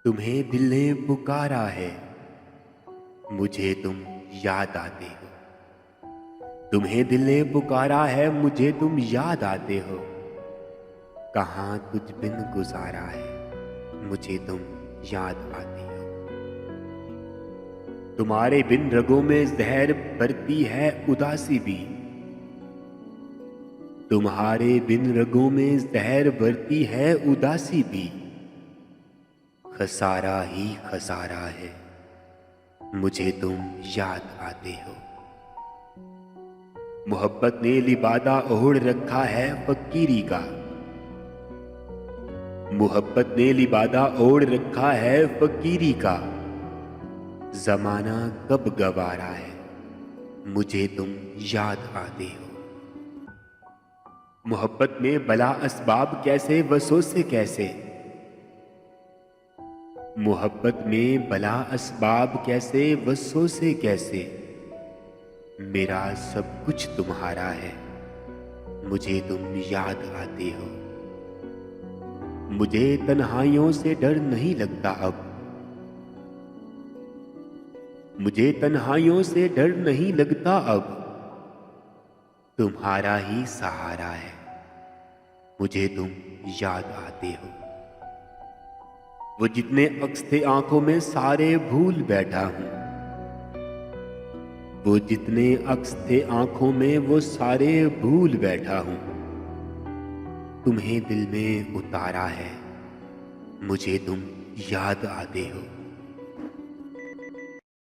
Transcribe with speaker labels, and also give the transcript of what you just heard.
Speaker 1: तुम्हें दिल ने पुकारा है, मुझे तुम याद आते हो। तुम्हें दिल ने पुकारा है, मुझे तुम याद आते हो। कहाँ तुझ बिन गुजारा है, मुझे तुम याद आते हो। तुम्हारे बिन रगों में जहर भरती है उदासी भी। तुम्हारे बिन रगों में जहर भरती है उदासी भी। खसारा ही खसारा है, मुझे तुम याद आते हो। मोहब्बत ने लिबादा ओढ़ रखा है फकीरी का। मोहब्बत ने लिबादा ओढ़ रखा है फकीरी का। जमाना कब गवारा है, मुझे तुम याद आते हो। मोहब्बत में बला असबाब कैसे वसोसे कैसे। मोहब्बत में बला असबाब कैसे वसोसे कैसे। मेरा सब कुछ तुम्हारा है, मुझे तुम याद आते हो। मुझे तन्हाइयों से डर नहीं लगता अब। मुझे तन्हाइयों से डर नहीं लगता अब। तुम्हारा ही सहारा है, मुझे तुम याद आते हो। वो जितने अक्स थे आंखों में सारे भूल बैठा हूं। वो जितने अक्स थे आंखों में वो सारे भूल बैठा हूं। तुम्हें दिल में उतारा है, मुझे तुम याद आते हो।